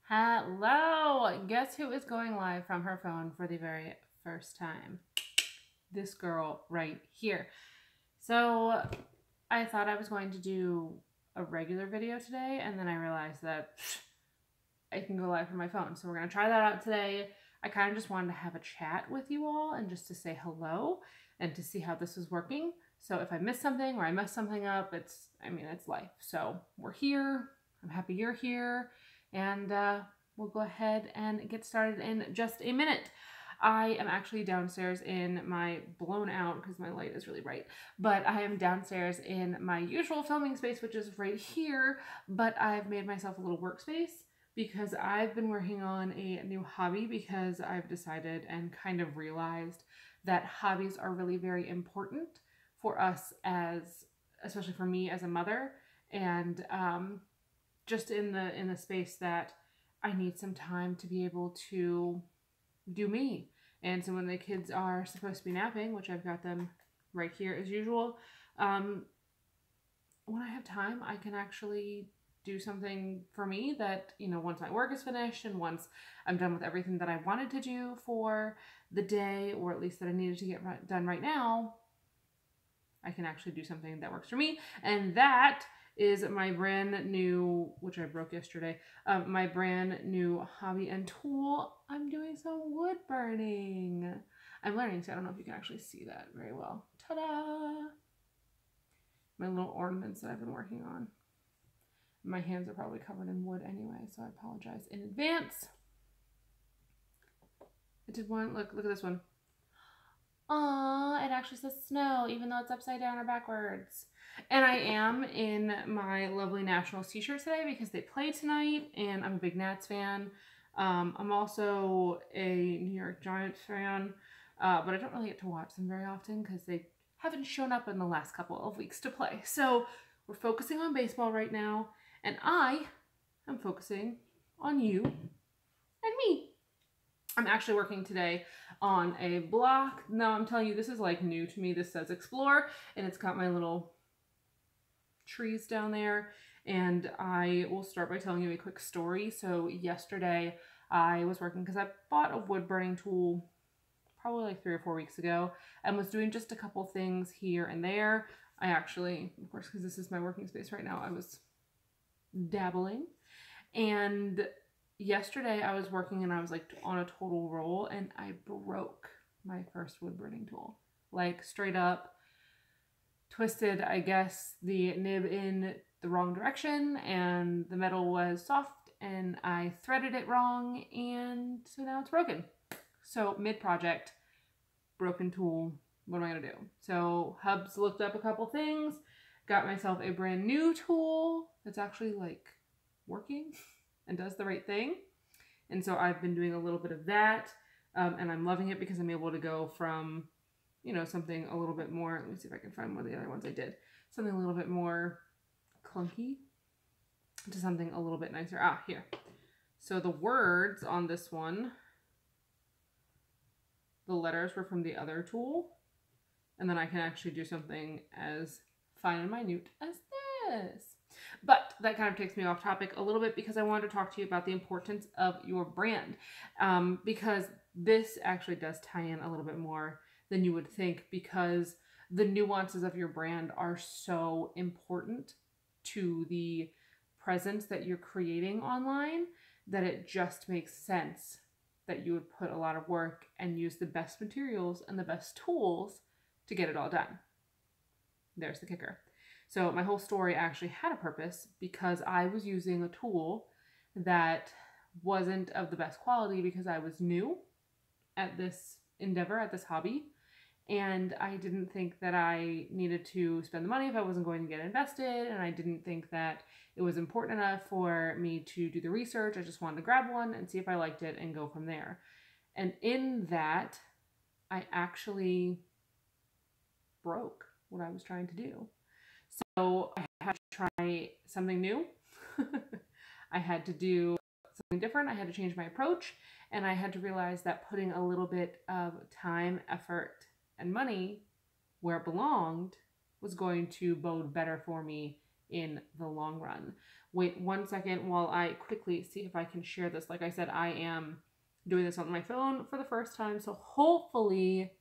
Hello! Guess who is going live from her phone for the very first time? This girl right here. So I thought I was going to do a regular video today, and then I realized that I can go live from my phone. So we're going to try that out today. I kind of just wanted to have a chat with you all and just to say hello and to see how this is working. So if I miss something or I mess something up, it's life. So we're here. I'm happy you're here. And we'll go ahead and get started in just a minute. I am actually downstairs in my blown out, because my light is really bright, but I am downstairs in my usual filming space, which is right here, but I've made myself a little workspace because I've been working on a new hobby because I've decided and kind of realized that hobbies are really very important for us especially for me as a mother, and just in the space that I need some time to be able to do me. And so when the kids are supposed to be napping, which I've got them right here as usual, when I have time, I can actually do something for me that, once my work is finished and once I'm done with everything that I wanted to do for the day, or at least that I needed to get done right now, I can actually do something that works for me. And that is my brand new, which I broke yesterday, my brand new hobby and tool. I'm doing some wood burning. I'm learning, so I don't know if you can actually see that very well. Ta-da! My little ornaments that I've been working on. My hands are probably covered in wood anyway, so I apologize in advance. I did one, look at this one. Aww, it actually says snow, even though it's upside down or backwards. And I am in my lovely Nationals t-shirt today because they play tonight, and I'm a big Nats fan. I'm also a New York Giants fan, but I don't really get to watch them very often because they haven't shown up in the last couple of weeks to play. So we're focusing on baseball right now, and I am focusing on you and me. I'm actually working today on a block. Now I'm telling you, this is like new to me. This says explore, and it's got my little trees down there. And I will start by telling you a quick story. So yesterday I was working because I bought a wood burning tool probably like 3 or 4 weeks ago and was doing just a couple things here and there. I actually, of course, because this is my working space right now, I was dabbling. And yesterday I was working and I was like on a total roll, and I broke my first wood burning tool. Like straight up twisted, I guess, the nib in the wrong direction, and the metal was soft, and I threaded it wrong, and so now it's broken. So mid-project, broken tool, what am I gonna do? So Hubs looked up a couple things, got myself a brand new tool that's actually like working and does the right thing. And so I've been doing a little bit of that, and I'm loving it because I'm able to go from, something a little bit more, let me see if I can find one of the other ones I did, something a little bit more clunky to something a little bit nicer. Ah, here. So the words on this one, the letters were from the other tool, and then I can actually do something as fine and minute as this. But that kind of takes me off topic a little bit because I wanted to talk to you about the importance of your brand, because this actually does tie in a little bit more than you would think, because the nuances of your brand are so important to the presence that you're creating online that it just makes sense that you would put a lot of work and use the best materials and the best tools to get it all done. There's the kicker. So my whole story actually had a purpose because I was using a tool that wasn't of the best quality because I was new at this endeavor, at this hobby. And I didn't think that I needed to spend the money if I wasn't going to get invested. And I didn't think that it was important enough for me to do the research. I just wanted to grab one and see if I liked it and go from there. And in that, I actually broke what I was trying to do. So I had to try something new. I had to do something different. I had to change my approach, and I had to realize that putting a little bit of time, effort, and money where it belonged was going to bode better for me in the long run. Wait 1 second while I quickly see if I can share this. Like I said, I am doing this on my phone for the first time, so hopefully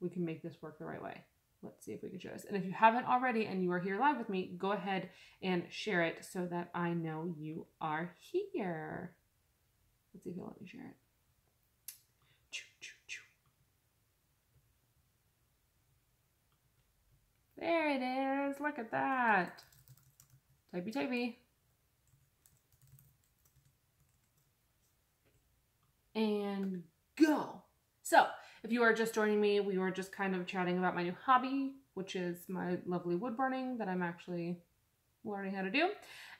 we can make this work the right way. Let's see if we can share this. And if you haven't already and you are here live with me, go ahead and share it so that I know you are here. Let's see if you'll let me share it. There it is. Look at that. Typey, typey. And go. So, if you are just joining me, we were just kind of chatting about my new hobby, which is my lovely wood burning that I'm actually learning how to do,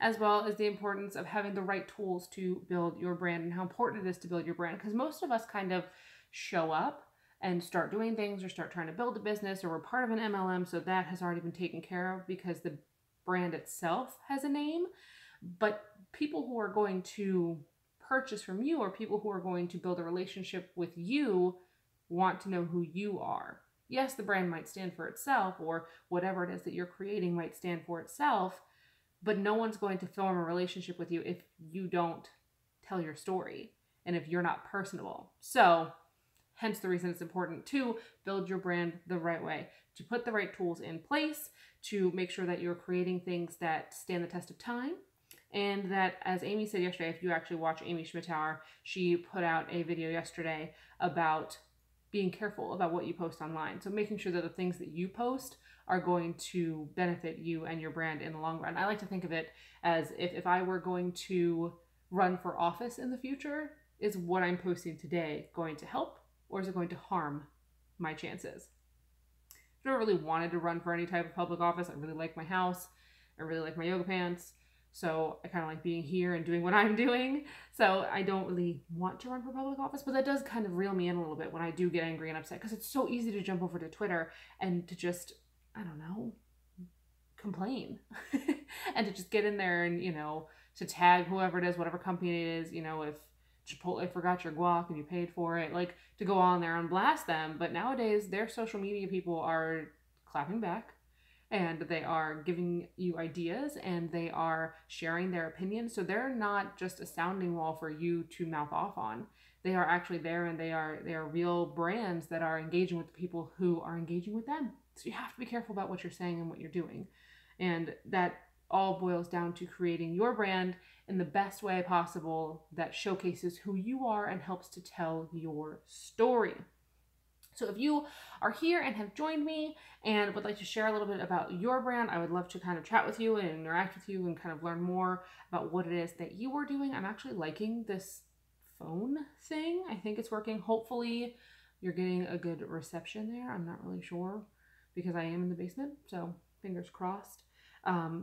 as well as the importance of having the right tools to build your brand and how important it is to build your brand. Because most of us kind of show up and start doing things or start trying to build a business, or we're part of an MLM, so that has already been taken care of because the brand itself has a name. But people who are going to purchase from you, or people who are going to build a relationship with you, want to know who you are. Yes, the brand might stand for itself, or whatever it is that you're creating might stand for itself, but no one's going to form a relationship with you if you don't tell your story and if you're not personable. So, hence the reason it's important to build your brand the right way, to put the right tools in place, to make sure that you're creating things that stand the test of time. And that, as Amy said yesterday, if you actually watch Amy Schmittauer, she put out a video yesterday about being careful about what you post online. So making sure that the things that you post are going to benefit you and your brand in the long run. I like to think of it as if I were going to run for office in the future, is what I'm posting today going to help, or is it going to harm my chances? I've never really wanted to run for any type of public office. I really like my house. I really like my yoga pants. So I kind of like being here and doing what I'm doing. So I don't really want to run for public office, but that does kind of reel me in a little bit when I do get angry and upset, because it's so easy to jump over to Twitter and to just, I don't know, complain and to just get in there and, to tag whoever it is, whatever company it is, if Chipotle forgot your guac and you paid for it, like to go on there and blast them. But nowadays their social media people are clapping back, and they are giving you ideas, and they are sharing their opinions. So they're not just a sounding wall for you to mouth off on. They are actually there, and they are real brands that are engaging with the people who are engaging with them. So you have to be careful about what you're saying and what you're doing. And that all boils down to creating your brand in the best way possible that showcases who you are and helps to tell your story. So if you are here and have joined me and would like to share a little bit about your brand, I would love to kind of chat with you and interact with you and kind of learn more about what it is that you are doing. I'm actually liking this phone thing. I think it's working. Hopefully you're getting a good reception there. I'm not really sure because I am in the basement, so fingers crossed.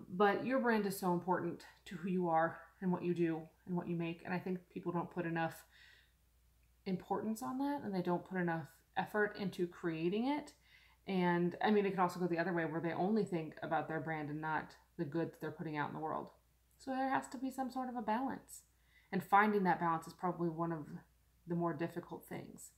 But your brand is so important to who you are and what you do and what you make. And I think people don't put enough importance on that, and they don't put enough effort into creating it. And I mean, it can also go the other way where they only think about their brand and not the good that they're putting out in the world. So there has to be some sort of a balance. And finding that balance is probably one of the more difficult things.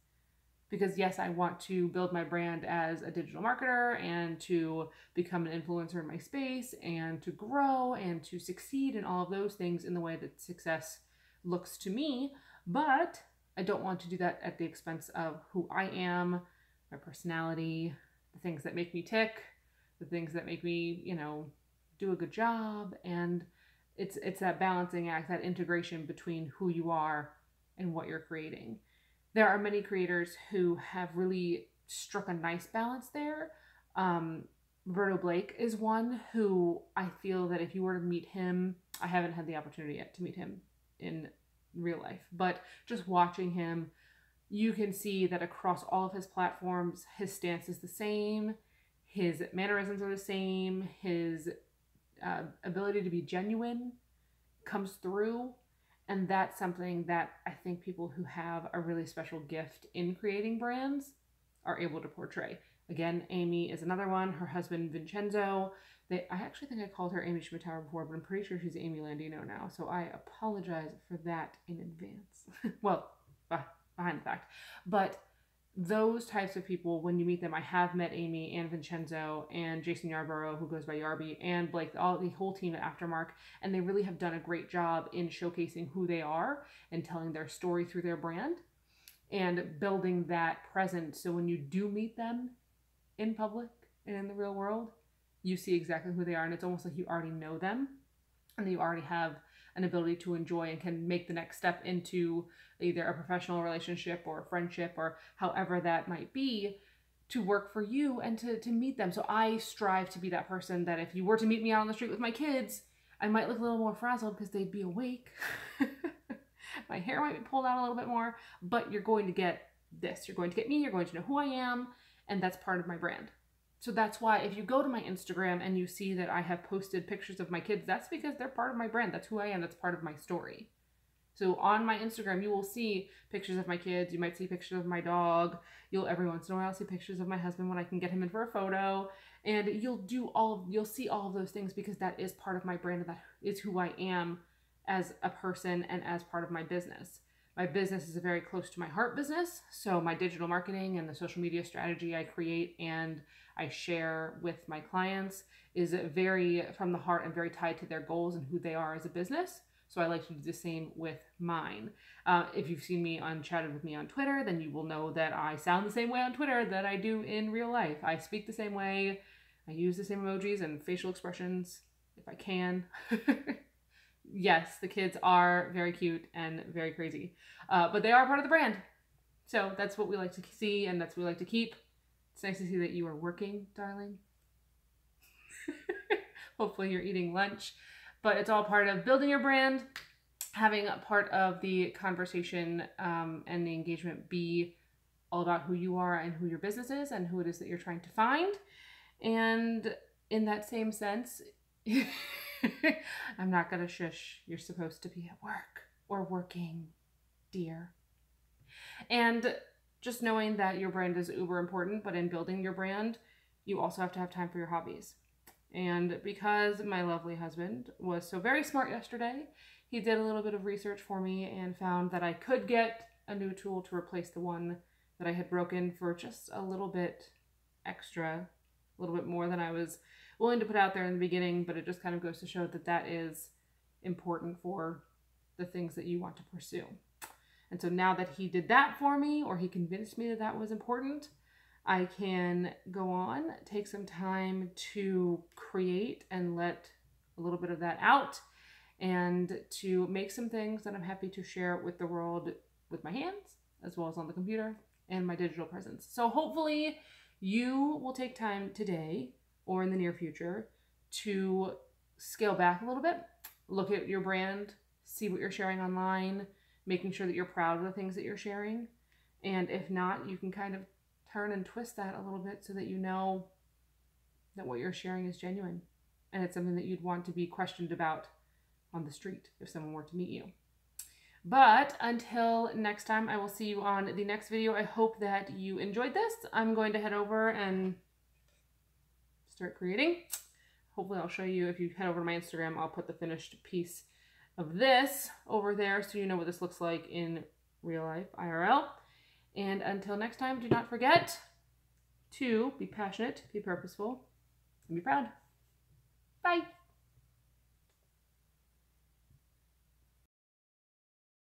Because yes, I want to build my brand as a digital marketer and to become an influencer in my space and to grow and to succeed in all of those things in the way that success looks to me. But I don't want to do that at the expense of who I am, my personality, the things that make me tick, the things that make me, do a good job. And it's that balancing act, that integration between who you are and what you're creating. There are many creators who have really struck a nice balance there. Roberto Blake is one who I feel that if you were to meet him, I haven't had the opportunity yet to meet him in real life, but just watching him, you can see that across all of his platforms, his stance is the same, his mannerisms are the same, his ability to be genuine comes through. And that's something that I think people who have a really special gift in creating brands are able to portray. Again, Amy is another one. Her husband, Vincenzo. I actually think I called her Amy Schmittauer before, but I'm pretty sure she's Amy Landino now. So I apologize for that in advance. Well, behind the fact. But those types of people, when you meet them, I have met Amy and Vincenzo and Jason Yarborough, who goes by Yarby, and Blake, the whole team at Aftermark, and they really have done a great job in showcasing who they are and telling their story through their brand and building that presence. So when you do meet them in public and in the real world, you see exactly who they are, and it's almost like you already know them and you already have an ability to enjoy and can make the next step into either a professional relationship or a friendship or however that might be to work for you and to meet them. So I strive to be that person that if you were to meet me out on the street with my kids, I might look a little more frazzled because they'd be awake. My hair might be pulled out a little bit more, but you're going to get this. You're going to get me. You're going to know who I am, and that's part of my brand. So that's why if you go to my Instagram and you see that I have posted pictures of my kids, that's because they're part of my brand. That's who I am. That's part of my story. So on my Instagram, you will see pictures of my kids. You might see pictures of my dog. You'll every once in a while see pictures of my husband when I can get him in for a photo. And you'll see all of those things because that is part of my brand and that is who I am as a person and as part of my business. My business is a very close to my heart business. So my digital marketing and the social media strategy I create and I share with my clients is very from the heart and very tied to their goals and who they are as a business. So I like to do the same with mine. If you've seen me chatted with me on Twitter, then you will know that I sound the same way on Twitter that I do in real life. I speak the same way. I use the same emojis and facial expressions if I can. Yes, the kids are very cute and very crazy, but they are part of the brand. So that's what we like to see and that's what we like to keep. It's nice to see that you are working, darling. Hopefully you're eating lunch, but it's all part of building your brand, having a part of the conversation and the engagement be all about who you are and who your business is and who it is that you're trying to find. And in that same sense, I'm not gonna shush. You're supposed to be at work or working, dear. And just knowing that your brand is uber important, but in building your brand, you also have to have time for your hobbies. And because my lovely husband was so very smart yesterday, he did a little bit of research for me and found that I could get a new tool to replace the one that I had broken for just a little bit extra, a little bit more than I was willing to put out there in the beginning, but it just kind of goes to show that that is important for the things that you want to pursue. And so now that he did that for me, or he convinced me that that was important, I can go on, take some time to create and let a little bit of that out and to make some things that I'm happy to share with the world with my hands, as well as on the computer and my digital presence. So hopefully you will take time today or in the near future to scale back a little bit, look at your brand, see what you're sharing online, making sure that you're proud of the things that you're sharing. And if not, you can kind of turn and twist that a little bit so that you know that what you're sharing is genuine and it's something that you'd want to be questioned about on the street if someone were to meet you. But until next time, I will see you on the next video. I hope that you enjoyed this. I'm going to head over and start creating. Hopefully I'll show you, if you head over to my Instagram, I'll put the finished piece of this over there so you know what this looks like in real life, IRL. And until next time, do not forget to be passionate, be purposeful, and be proud. Bye.